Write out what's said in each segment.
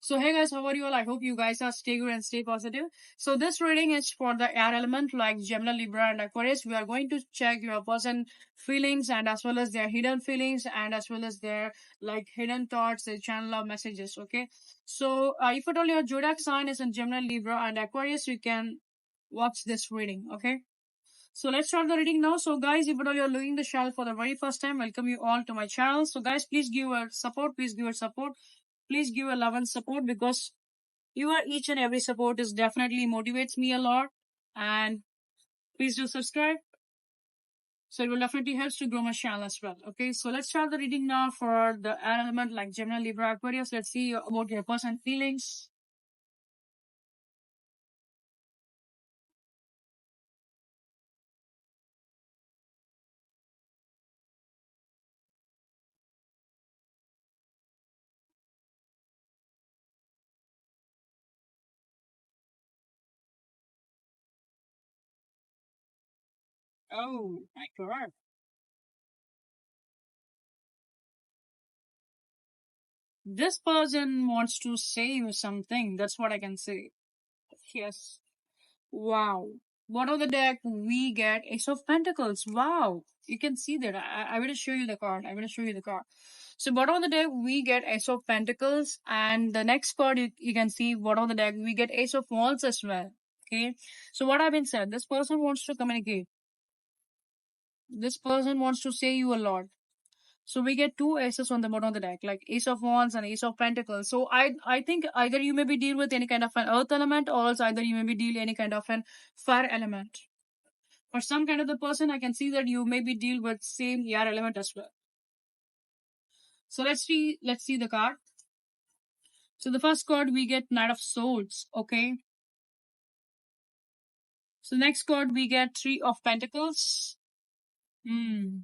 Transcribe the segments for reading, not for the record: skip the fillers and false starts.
So hey guys, how are you all? I hope you guys are stay good and stay positive. So this reading is for the air element like Gemini, Libra, and Aquarius. We are going to check your person feelings and as well as their hidden feelings and as well as their like hidden thoughts, their channel of messages. Okay. So if at all your zodiac sign is in Gemini, Libra, and Aquarius, you can watch this reading. Okay. So let's start the reading now. So guys, if at all you're looking the channel for the very first time, welcome you all to my channel. So guys, please give your support. Please give your support. Please give a love and support because your each and every support is definitely motivates me a lot. And please do subscribe. So it will definitely help to grow my channel as well. Okay, so let's start the reading now for the element like Gemini, Libra, Aquarius. Let's see about your person feelings. Oh my god. This person wants to say you something. That's what I can say. Yes. Wow. Bottom of the deck, we get Ace of Pentacles. Wow. You can see that. I will show you the card. I will show you the card. So bottom of the deck, we get Ace of Pentacles. And the next card, you can see bottom of the deck, we get Ace of Wands as well. Okay. So what I've been said, this person wants to communicate. This person wants to say you a lot. So we get two aces on the bottom of the deck, like Ace of Wands and Ace of Pentacles. So I think either you maybe deal with any kind of an earth element, or else either you maybe deal any kind of an fire element. For some kind of the person, I can see that you maybe deal with same air element as well. So let's see the card. So the first card we get Knight of Swords. Okay. So next card we get Three of Pentacles. Hmm.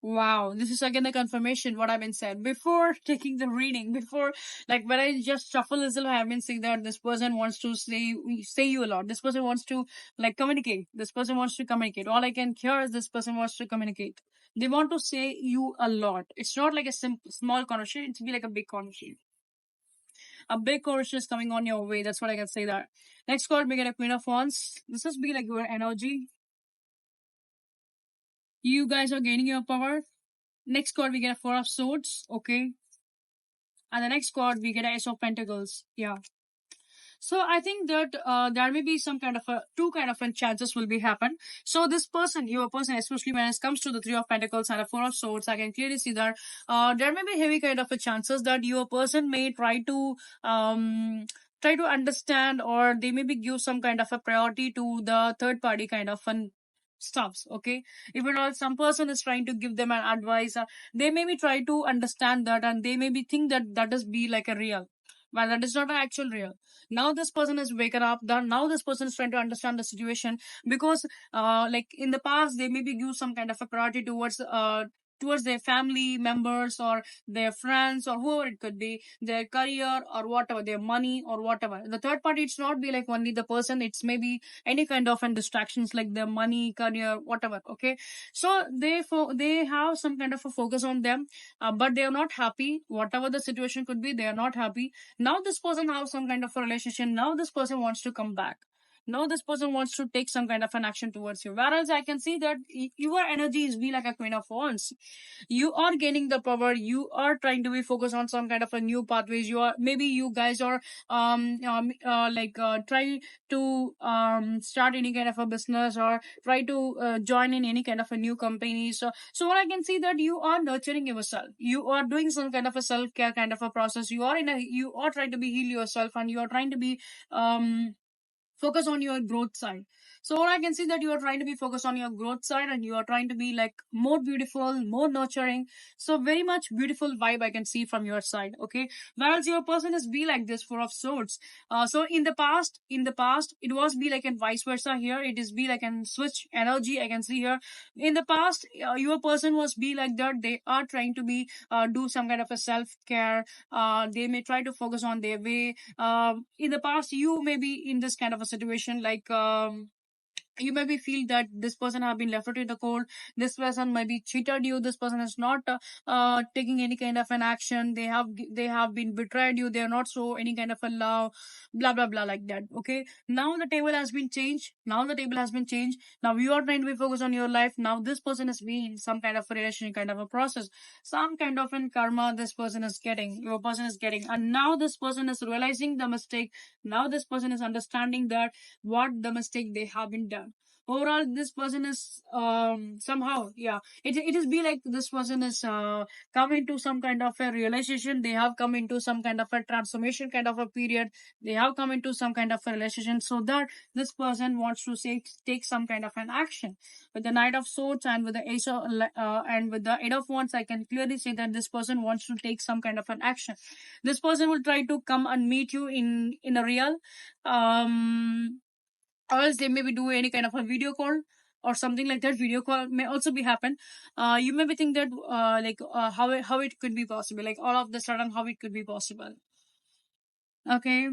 Wow, this is again the confirmation what I've been said before taking the reading. Before, like when I just shuffle this, I have been saying that this person wants to say you a lot. This person wants to like communicate. This person wants to communicate. All I can hear is this person wants to communicate. They want to say you a lot. It's not like a simple small conversation. It's be like a big conversation. A big conversation is coming on your way. That's what I can say. That next card we get a Queen of Wands. This is be like your energy. You guys are gaining your power. Next card we get a Four of Swords. Okay. And the next card we get Ace of Pentacles. Yeah. So I think that there may be some kind of a two kind of chances will be happen. So this person, your person, especially when it comes to the Three of Pentacles and a Four of Swords, I can clearly see that there may be heavy kind of a chances that your person may try to understand, or they maybe give some kind of a priority to the third party kind of fun stuffs. Okay, if at all some person is trying to give them an advice, they maybe try to understand that, and they maybe think that that is be like a real, but that is not an actual real. Now this person is waking up, that now this person is trying to understand the situation, because like in the past they maybe give some kind of a priority towards their family members or their friends or whoever it could be, their career or whatever, their money or whatever. The third party, it's not be like only the person, it's maybe any kind of distractions like their money, career, whatever. Okay, so they have some kind of a focus on them, but they are not happy. Whatever the situation could be, they are not happy. Now this person has some kind of a relationship. Now this person wants to come back. Now this person wants to take some kind of an action towards you. Whereas I can see that your energy is be like a Queen of Wands. You are gaining the power. You are trying to be focused on some kind of a new pathways. You are, maybe you guys are try to start any kind of a business, or try to join in any kind of a new company. So what I can see that you are nurturing yourself. You are doing some kind of a self care kind of a process. You are trying to be heal yourself, and you are trying to be focus on your growth side. So what I can see that you are trying to be focused on your growth side, and you are trying to be like more beautiful, more nurturing. So very much beautiful vibe I can see from your side. Okay, whereas your person is be like this Four of Swords. So in the past it was be like, and vice versa. Here it is be like, and switch energy I can see here. In the past, your person was be like that. They are trying to be do some kind of a self care. They may try to focus on their way. In the past, you may be in this kind of a situation like you maybe feel that this person have been left out in the cold, this person maybe cheated you, this person is not taking any kind of an action, they have been betrayed you, they are not show any kind of a love, blah blah blah, like that. Okay, now the table has been changed, now the table has been changed, now you are trying to be focused on your life, now this person is being some kind of a relation, kind of a process, some kind of an karma this person is getting, your person is getting, and now this person is realizing the mistake, now this person is understanding that what the mistake they have been done. Overall, this person is somehow, yeah, it is be like this person is come into some kind of a realization, they have come into some kind of a transformation kind of a period, they have come into some kind of a relationship, so that this person wants to say take some kind of an action. With the Knight of Swords and with the Ace of and with the Eight of Wands, I can clearly say that this person wants to take some kind of an action. This person will try to come and meet you in a real, um or else they maybe do any kind of a video call or something like that. Video call may also be happen. You maybe think that how it could be possible, like all of the sudden how it could be possible. Okay,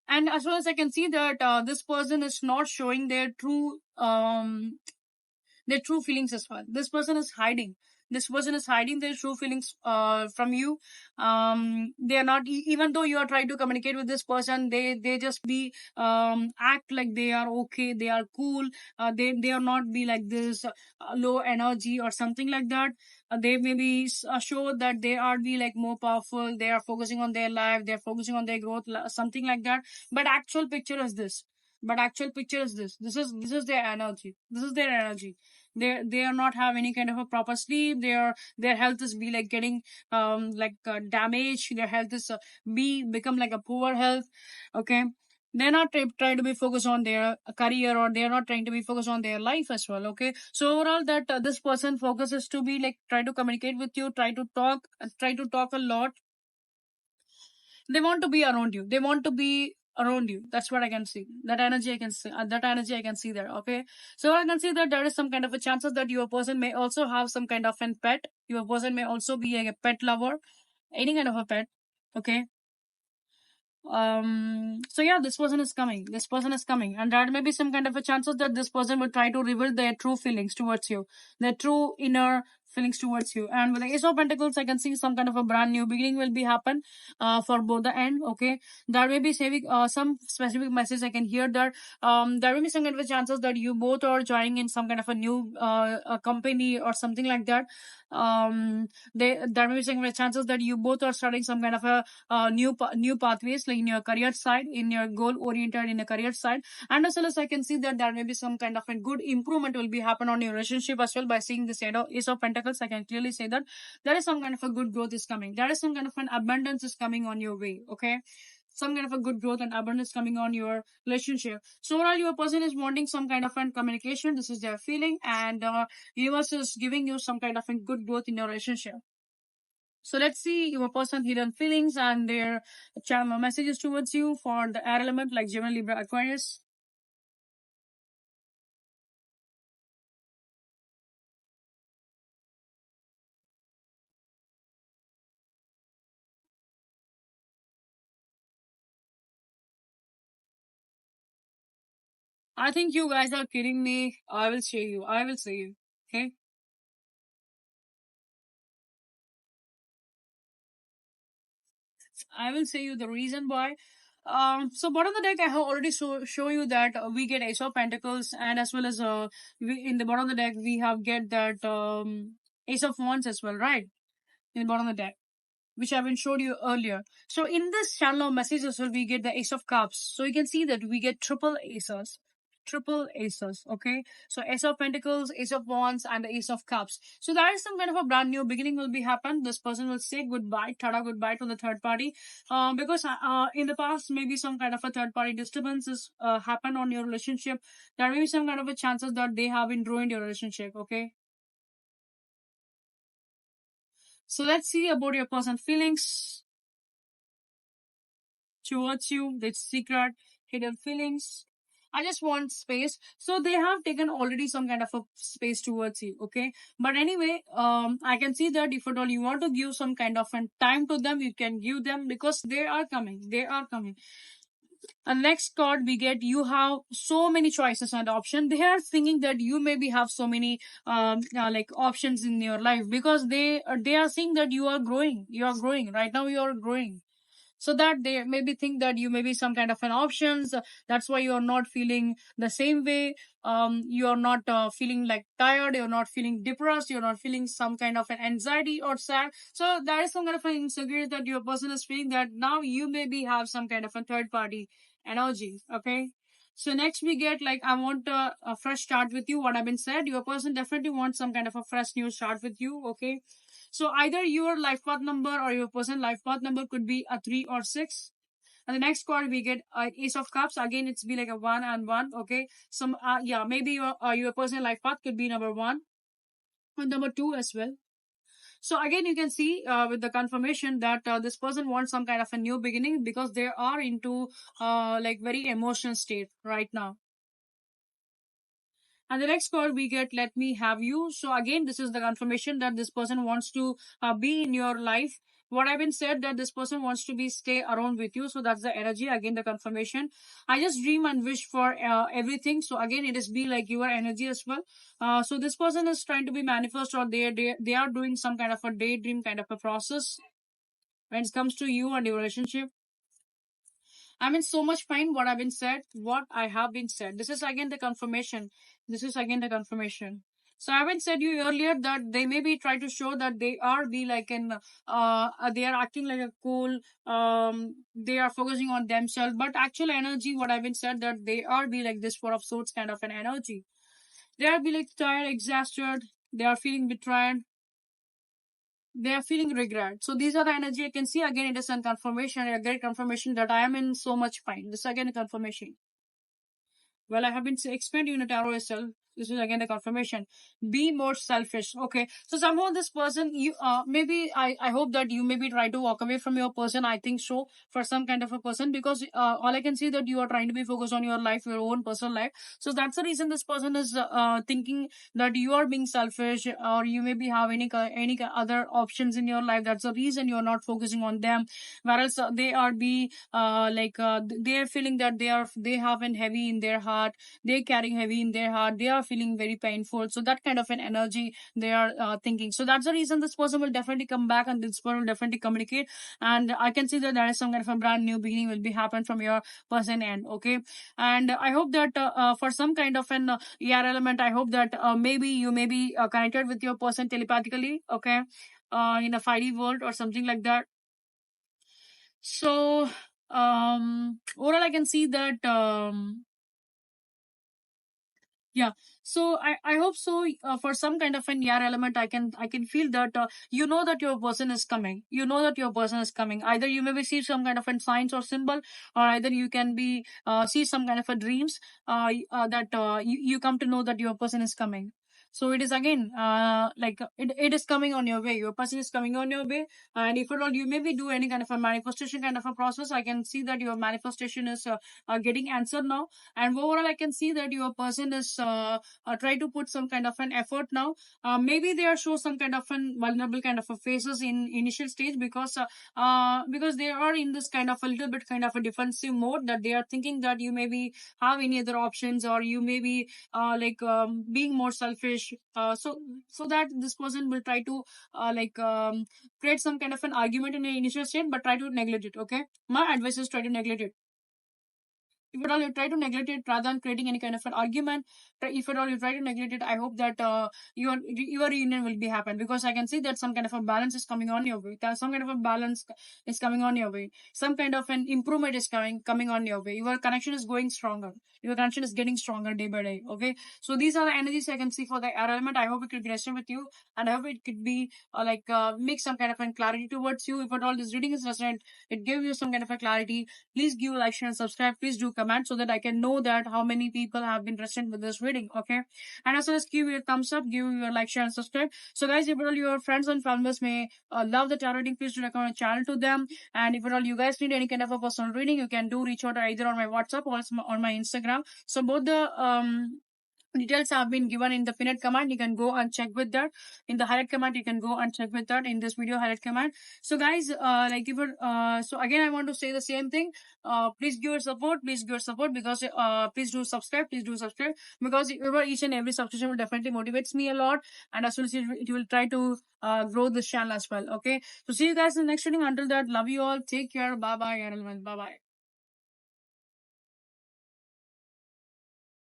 and as well as I can see that this person is not showing their true feelings as well. This person is hiding. This person is hiding their true feelings from you. They are not even though you are trying to communicate with this person, they just be act like they are okay, they are cool. They are not be like this low energy or something like that. They may be show that they are be like more powerful. They are focusing on their life. They are focusing on their growth, something like that. But actual picture is this. But actual picture is this. This is their energy. This is their energy. They are not have any kind of a proper sleep, their health is be like getting damaged, their health is be become like a poor health. Okay, they're not trying to be focused on their career, or they're not trying to be focused on their life as well. Okay, so overall that this person focuses to be like try to communicate with you, try to talk a lot. They want to be around you, they want to be around you. That's what I can see, that energy I can see, that energy I can see there. Okay, so I can see that there is some kind of a chances that your person may also have some kind of a pet, your person may also be a pet lover, any kind of a pet. Okay, so yeah, this person is coming, this person is coming, and there may be some kind of a chances that this person will try to reveal their true feelings towards you, their true inner feelings towards you. And with the Ace of Pentacles, I can see some kind of a brand new beginning will be happen for both the end. Okay, there may be saving some specific message I can hear that there will be some kind of a chances that you both are joining in some kind of a new a company or something like that. There may be some kind of chances that you both are starting some kind of a new pathways, like in your career side, in your goal oriented in a career side. And as well as I can see that there may be some kind of a good improvement will be happen on your relationship as well. By seeing this Ace of Pentacles, I can clearly say that there is some kind of a good growth is coming, there is some kind of an abundance is coming on your way. Okay, some kind of a good growth and abundance coming on your relationship. So overall, your person is wanting some kind of a communication, this is their feeling, and universe is giving you some kind of a good growth in your relationship. So let's see your person hidden feelings and their channel messages towards you for the air element like Gemini, Libra, Aquarius. I think you guys are kidding me. I will show you. I will show you. Okay. I will say you the reason why. So bottom of the deck, I have already show you that we get Ace of Pentacles, and as well as in the bottom of the deck we have get that Ace of Wands as well, right? In the bottom of the deck, which I've been showed you earlier. So in this channel of messages, we get the Ace of Cups. So you can see that we get triple aces. Triple aces, okay? So Ace of Pentacles, Ace of Wands, and the Ace of Cups. So there is some kind of a brand new beginning will be happen. This person will say goodbye, tada goodbye to the third party. Because in the past, maybe some kind of a third party disturbances happen on your relationship. There may be some kind of a chances that they have been ruined your relationship, okay? So let's see about your person's feelings towards you, the secret hidden feelings. I just want space. So they have taken already some kind of a space towards you, okay? But anyway, I can see that if at all you want to give some kind of a time to them, you can give them, because they are coming. They are coming. And next card we get, you have so many choices and options. They are thinking that you maybe have so many like options in your life, because they are seeing that you are growing. You are growing right now. You are growing, so that they maybe think that you may be some kind of an options. That's why you're not feeling the same way. You're not feeling like tired, you're not feeling depressed, you're not feeling some kind of an anxiety or sad. So that is some kind of an insecurity that your person is feeling, that now you maybe have some kind of a third party energy. Okay, so next we get, like, I want a fresh start with you. What I've been said, your person definitely wants some kind of a fresh new start with you. Okay, so either your life path number or your person life path number could be a 3 or 6. And the next card we get Ace of Cups. Again, it's be like a 1 and 1. Okay, some yeah, maybe your person life path could be number 1 and number 2 as well. So again, you can see with the confirmation that this person wants some kind of a new beginning, because they are into like very emotional state right now. And the next card we get, let me have you. So again, this is the confirmation that this person wants to be in your life. What I've been said, that this person wants to be stay around with you. So that's the energy. Again, the confirmation. I just dream and wish for everything. So again, it is be like your energy as well. So this person is trying to be manifest, or they are doing some kind of a daydream kind of a process when it comes to you and your relationship. I'm in so much pain. What I've been said, what I have been said. This is again the confirmation. This is again the confirmation. So I haven't said you earlier that they maybe try to show that they are be like an they are acting like a cool, they are focusing on themselves, but actual energy, what I've been said, that they are be like this four of swords kind of an energy. They are be like tired, exhausted, they are feeling betrayed, they are feeling regret. So these are the energy I can see. Again, it is a confirmation, a great confirmation that I am in so much pain. This is again a confirmation. Well, I have been explained in a tarot itself. This is again the confirmation. Be more selfish. Okay. So somehow this person, you maybe I hope that you maybe try to walk away from your person. I think so, for some kind of a person, because all I can see that you are trying to be focused on your life, your own personal life. So that's the reason this person is thinking that you are being selfish, or you maybe have other options in your life. That's the reason you are not focusing on them. Whereas they are be they are feeling that they have an heavy in their heart, they're carrying heavy in their heart, they are feeling very painful. So that kind of an energy they are thinking. So that's the reason this person will definitely come back, and this person will definitely communicate. And I can see that there is some kind of a brand new beginning will be happen from your person end. Okay, and I hope that for some kind of an ER element, I hope that maybe you may be connected with your person telepathically. Okay, in a 5D world or something like that. So overall I can see that yeah. So I hope so. For some kind of an ER element, I can feel that you know that your person is coming. You know that your person is coming. Either you maybe see some kind of a signs or symbol, or either you can be see some kind of a dreams that you come to know that your person is coming. So it is again it is coming on your way. Your person is coming on your way, and if at all you maybe do any kind of a manifestation kind of a process, I can see that your manifestation is getting answered now. And overall I can see that your person is try to put some kind of an effort now. Maybe they are show some kind of an vulnerable kind of a faces in initial stage, because they are in this kind of a little bit kind of a defensive mode, that they are thinking that you maybe have any other options, or you may be being more selfish, so that this person will try to create some kind of an argument in the initial state, but try to neglect it. Okay, my advice is try to neglect it. If at all you try to neglect it rather than creating any kind of an argument, if at all you try to neglect it, I hope that your reunion will be happen, because I can see that some kind of a balance is coming on your way. There's some kind of a balance is coming on your way. Some kind of an improvement is coming on your way. Your connection is going stronger. Your connection is getting stronger day by day. Okay, so these are the energies I can see for the air element. I hope it could resonate with you, and I hope it could be make some kind of a clarity towards you. If at all this reading is resonant, it gives you some kind of a clarity, please give a like, share, and subscribe. Please do comment so that I can know that how many people have been interested with this reading. Okay, and as well as give your thumbs up, give your like, share, and subscribe. So guys, if at all your friends and families may love the tarot reading, please do recommend the channel to them. And if at all you guys need any kind of a personal reading, you can do reach out either on my WhatsApp or on my Instagram. So both the Details have been given in the pinned command. You can go and check with that. In the highlight command, you can go and check with that in this video highlight command. So guys, so again, I want to say the same thing. Please give your support. Please give your support, because please do subscribe. Please do subscribe, because each and every subscription will definitely motivates me a lot, and as well as it will try to grow this channel as well. Okay. So see you guys in the next video. Until that, love you all. Take care. Bye bye. Bye bye.